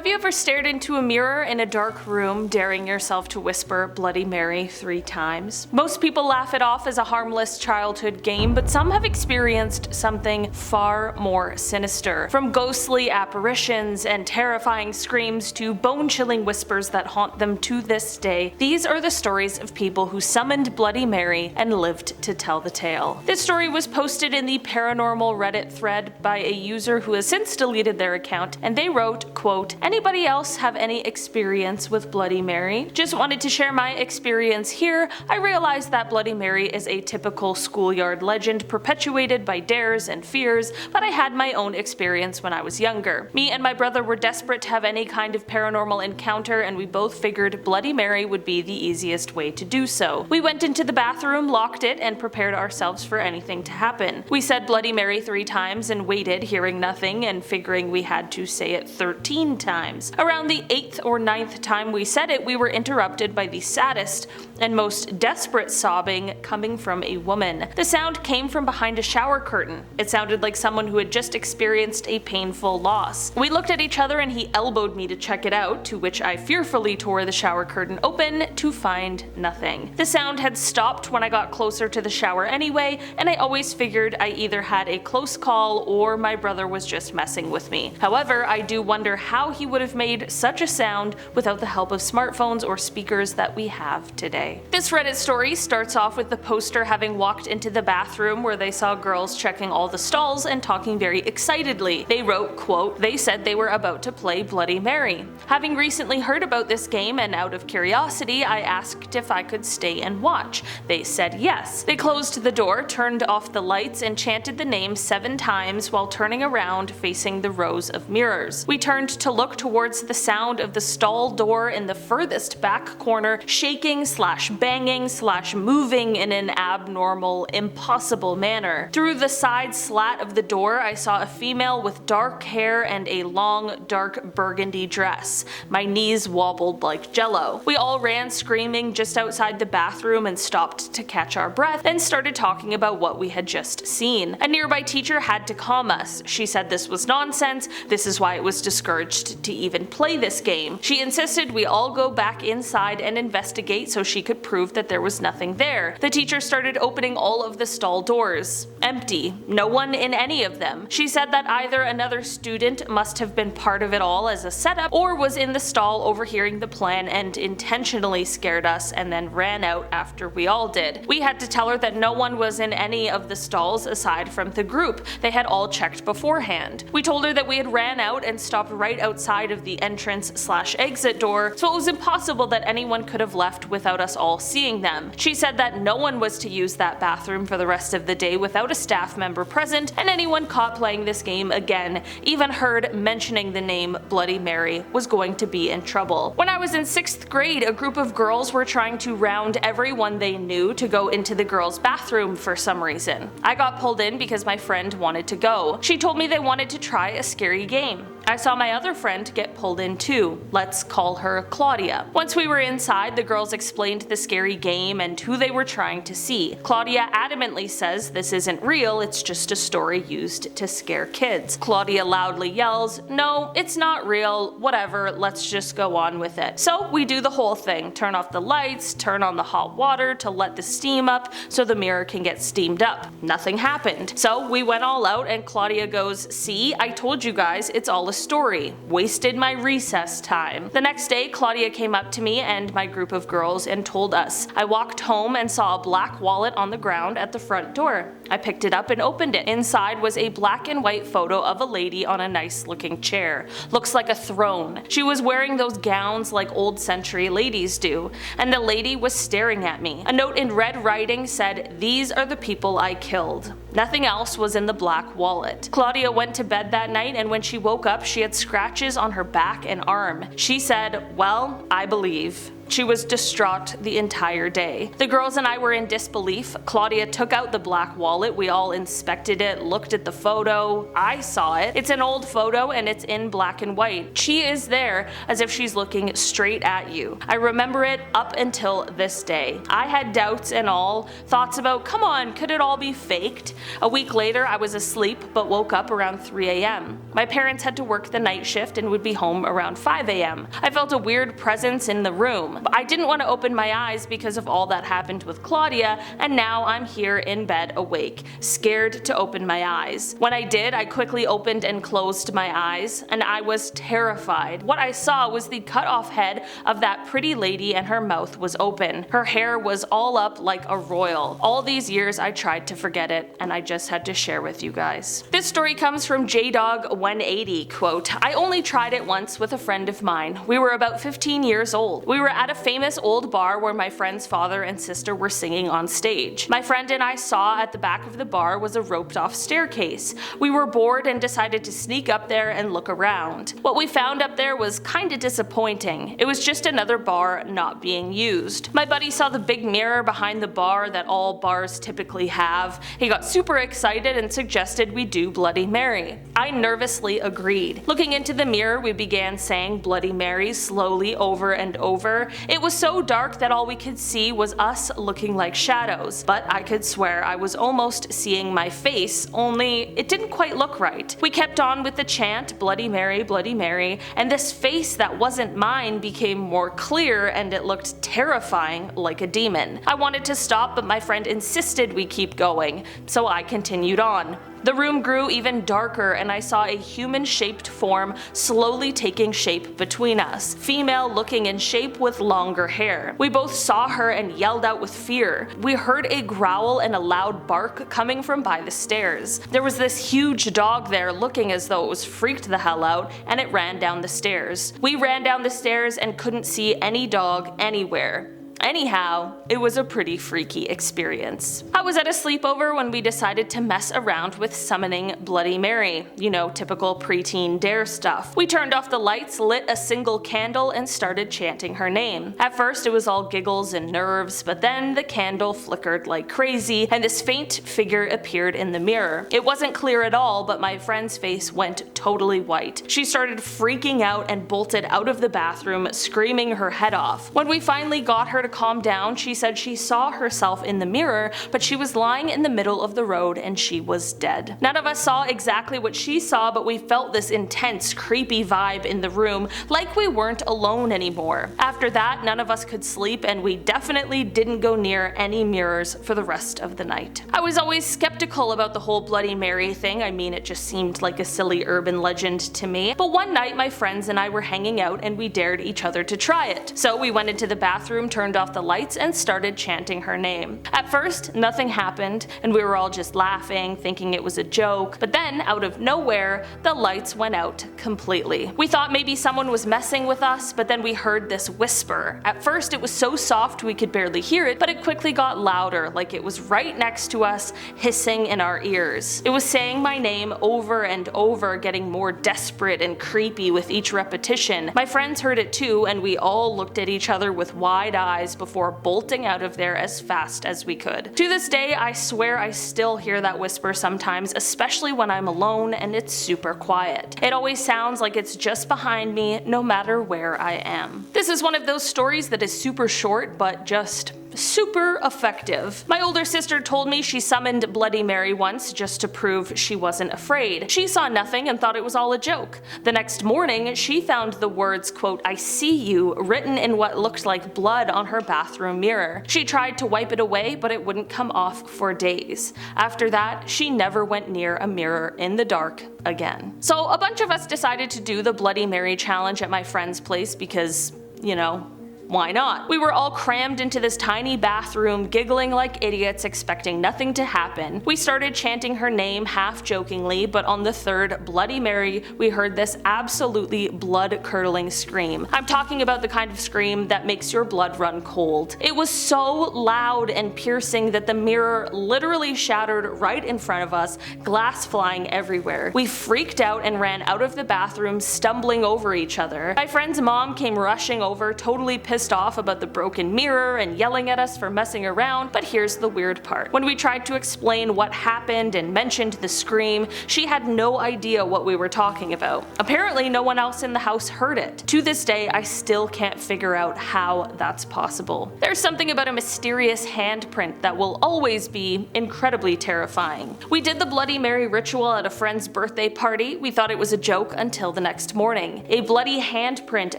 Have you ever stared into a mirror in a dark room, daring yourself to whisper Bloody Mary 3 times? Most people laugh it off as a harmless childhood game, but some have experienced something far more sinister. From ghostly apparitions and terrifying screams to bone-chilling whispers that haunt them to this day, these are the stories of people who summoned Bloody Mary and lived to tell the tale. This story was posted in the paranormal Reddit thread by a user who has since deleted their account, and they wrote, quote, "Anybody else have any experience with Bloody Mary? Just wanted to share my experience here. I realize that Bloody Mary is a typical schoolyard legend perpetuated by dares and fears, but I had my own experience when I was younger. Me and my brother were desperate to have any kind of paranormal encounter, and we both figured Bloody Mary would be the easiest way to do so. We went into the bathroom, locked it, and prepared ourselves for anything to happen. We said Bloody Mary 3 times and waited, hearing nothing and figuring we had to say it 13 times. Around the 8th or 9th time we said it, we were interrupted by the saddest and most desperate sobbing coming from a woman. The sound came from behind a shower curtain. It sounded like someone who had just experienced a painful loss. We looked at each other and he elbowed me to check it out, to which I fearfully tore the shower curtain open to find nothing. The sound had stopped when I got closer to the shower anyway, and I always figured I either had a close call or my brother was just messing with me. However, I do wonder how he would have made such a sound without the help of smartphones or speakers that we have today." This Reddit story starts off with the poster having walked into the bathroom where they saw girls checking all the stalls and talking very excitedly. They wrote, quote, "They said they were about to play Bloody Mary. Having recently heard about this game and out of curiosity, I asked if I could stay and watch. They said yes. They closed the door, turned off the lights, and chanted the name 7 times while turning around facing the rows of mirrors. We turned to look towards the sound of the stall door in the furthest back corner shaking / banging / moving in an abnormal, impossible manner. Through the side slat of the door I saw a female with dark hair and a long, dark burgundy dress. My knees wobbled like jello. We all ran screaming just outside the bathroom and stopped to catch our breath, then started talking about what we had just seen. A nearby teacher had to calm us. She said this was nonsense, this is why it was discouraged to even play this game. She insisted we all go back inside and investigate so she could prove that there was nothing there. The teacher started opening all of the stall doors. Empty. No one in any of them. She said that either another student must have been part of it all as a setup, or was in the stall overhearing the plan and intentionally scared us and then ran out after we all did. We had to tell her that no one was in any of the stalls aside from the group. They had all checked beforehand. We told her that we had ran out and stopped right outside of the entrance / exit door, so it was impossible that anyone could have left without us all seeing them. She said that no one was to use that bathroom for the rest of the day without a staff member present, and anyone caught playing this game again, even heard mentioning the name Bloody Mary, was going to be in trouble. When I was in 6th grade, a group of girls were trying to round everyone they knew to go into the girls' bathroom for some reason. I got pulled in because my friend wanted to go. She told me they wanted to try a scary game. I saw my other friend get pulled in too. Let's call her Claudia. Once we were inside, the girls explained the scary game and who they were trying to see. Claudia adamantly says this isn't real, it's just a story used to scare kids. Claudia loudly yells, "No, it's not real, whatever, let's just go on with it." So we do the whole thing, turn off the lights, turn on the hot water to let the steam up so the mirror can get steamed up. Nothing happened. So we went all out and Claudia goes, "See, I told you guys, it's all a story. Wasted my recess time." The next day, Claudia came up to me and my group of girls and told us. I walked home and saw a black wallet on the ground at the front door. I picked it up and opened it. Inside was a black and white photo of a lady on a nice looking chair. Looks like a throne. She was wearing those gowns like old century ladies do, and the lady was staring at me. A note in red writing said, "These are the people I killed." Nothing else was in the black wallet. Claudia went to bed that night, and when she woke up she had scratches on her back and arm. She said, "Well, I believe." She was distraught the entire day. The girls and I were in disbelief. Claudia took out the black wallet. We all inspected it, looked at the photo. I saw it. It's an old photo and it's in black and white. She is there as if she's looking straight at you. I remember it up until this day. I had doubts and all, thoughts about, come on, could it all be faked? A week later, I was asleep but woke up around 3 a.m. My parents had to work the night shift and would be home around 5 a.m. I felt a weird presence in the room. I didn't want to open my eyes because of all that happened with Claudia, and now I'm here in bed awake, scared to open my eyes. When I did, I quickly opened and closed my eyes, and I was terrified. What I saw was the cut off head of that pretty lady and her mouth was open. Her hair was all up like a royal. All these years I tried to forget it, and I just had to share with you guys. This story comes from JDog180, quote, I only tried it once with a friend of mine. We were about 15 years old. We were at a famous old bar where my friend's father and sister were singing on stage. My friend and I saw at the back of the bar was a roped off staircase. We were bored and decided to sneak up there and look around. What we found up there was kinda disappointing. It was just another bar not being used. My buddy saw the big mirror behind the bar that all bars typically have. He got super excited and suggested we do Bloody Mary. I nervously agreed. Looking into the mirror, we began saying Bloody Mary slowly over and over. It was so dark that all we could see was us looking like shadows, but I could swear I was almost seeing my face, only it didn't quite look right. We kept on with the chant, Bloody Mary, and this face that wasn't mine became more clear and it looked terrifying like a demon. I wanted to stop, but my friend insisted we keep going, so I continued on. The room grew even darker and I saw a human-shaped form slowly taking shape between us, female looking in shape with longer hair. We both saw her and yelled out with fear. We heard a growl and a loud bark coming from by the stairs. There was this huge dog there looking as though it was freaked the hell out, and it ran down the stairs. We ran down the stairs and couldn't see any dog anywhere. Anyhow, it was a pretty freaky experience. I was at a sleepover when we decided to mess around with summoning Bloody Mary. You know, typical preteen dare stuff. We turned off the lights, lit a single candle, and started chanting her name. At first it was all giggles and nerves, but then the candle flickered like crazy and this faint figure appeared in the mirror. It wasn't clear at all, but my friend's face went totally white. She started freaking out and bolted out of the bathroom, screaming her head off. When we finally got her to calm down, she said she saw herself in the mirror, but she was lying in the middle of the road and she was dead. None of us saw exactly what she saw, but we felt this intense, creepy vibe in the room, like we weren't alone anymore. After that, none of us could sleep, and we definitely didn't go near any mirrors for the rest of the night. I was always skeptical about the whole Bloody Mary thing. I mean, it just seemed like a silly urban legend to me. But one night, my friends and I were hanging out and we dared each other to try it. So we went into the bathroom, turned off the lights, and started chanting her name. At first, nothing happened, and we were all just laughing, thinking it was a joke, but then, out of nowhere, the lights went out completely. We thought maybe someone was messing with us, but then we heard this whisper. At first, it was so soft we could barely hear it, but it quickly got louder, like it was right next to us, hissing in our ears. It was saying my name over and over, getting more desperate and creepy with each repetition. My friends heard it too, and we all looked at each other with wide eyes before bolting out of there as fast as we could. To this day, I swear I still hear that whisper sometimes, especially when I'm alone and it's super quiet. It always sounds like it's just behind me, no matter where I am. This is one of those stories that is super short, but just super effective. My older sister told me she summoned Bloody Mary once just to prove she wasn't afraid. She saw nothing and thought it was all a joke. The next morning, she found the words, quote, "I see you," written in what looked like blood on her bathroom mirror. She tried to wipe it away, but it wouldn't come off for days. After that, she never went near a mirror in the dark again. So a bunch of us decided to do the Bloody Mary challenge at my friend's place because, you know, why not? We were all crammed into this tiny bathroom, giggling like idiots, expecting nothing to happen. We started chanting her name half jokingly, but on the third Bloody Mary, we heard this absolutely blood-curdling scream. I'm talking about the kind of scream that makes your blood run cold. It was so loud and piercing that the mirror literally shattered right in front of us, glass flying everywhere. We freaked out and ran out of the bathroom, stumbling over each other. My friend's mom came rushing over, totally pissed pissed off about the broken mirror and yelling at us for messing around, but here's the weird part. When we tried to explain what happened and mentioned the scream, she had no idea what we were talking about. Apparently no one else in the house heard it. To this day, I still can't figure out how that's possible. There's something about a mysterious handprint that will always be incredibly terrifying. We did the Bloody Mary ritual at a friend's birthday party. We thought it was a joke until the next morning. A bloody handprint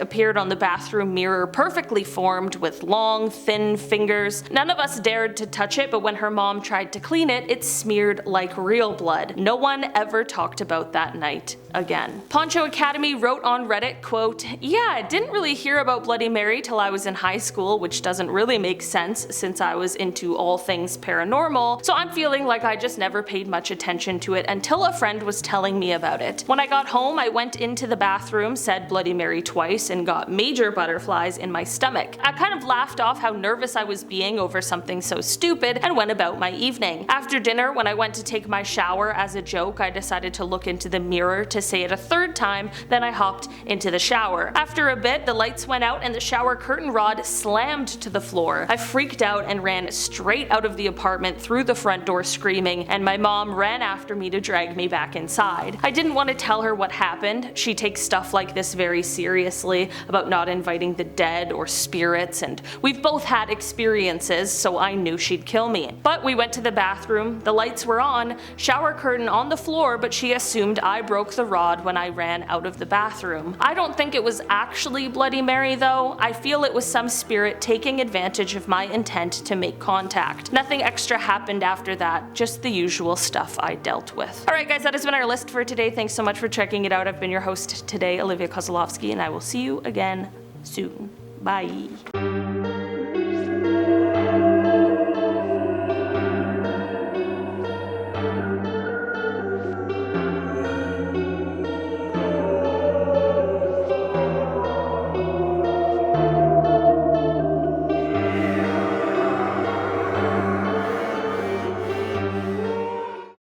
appeared on the bathroom mirror, perfectly formed with long, thin fingers. None of us dared to touch it, but when her mom tried to clean it, it smeared like real blood. No one ever talked about that night again. Poncho Academy wrote on Reddit, quote, "Yeah, I didn't really hear about Bloody Mary till I was in high school, which doesn't really make sense since I was into all things paranormal, so I'm feeling like I just never paid much attention to it until a friend was telling me about it. When I got home, I went into the bathroom, said Bloody Mary twice, and got major butterflies in my stomach. I kind of laughed off how nervous I was being over something so stupid and went about my evening. After dinner, when I went to take my shower, as a joke, I decided to look into the mirror to say it a third time, then I hopped into the shower. After a bit, the lights went out and the shower curtain rod slammed to the floor. I freaked out and ran straight out of the apartment through the front door screaming, and my mom ran after me to drag me back inside. I didn't want to tell her what happened. She takes stuff like this very seriously, about not inviting the dead or spirits, and we've both had experiences, so I knew she'd kill me. But we went to the bathroom, the lights were on, shower curtain on the floor, but she assumed I broke the rod when I ran out of the bathroom. I don't think it was actually Bloody Mary though. I feel it was some spirit taking advantage of my intent to make contact. Nothing extra happened after that, just the usual stuff I dealt with. Alright guys, that has been our list for today. Thanks so much for checking it out. I've been your host today, Olivia Kozlovsky, and I will see you again soon. Bye.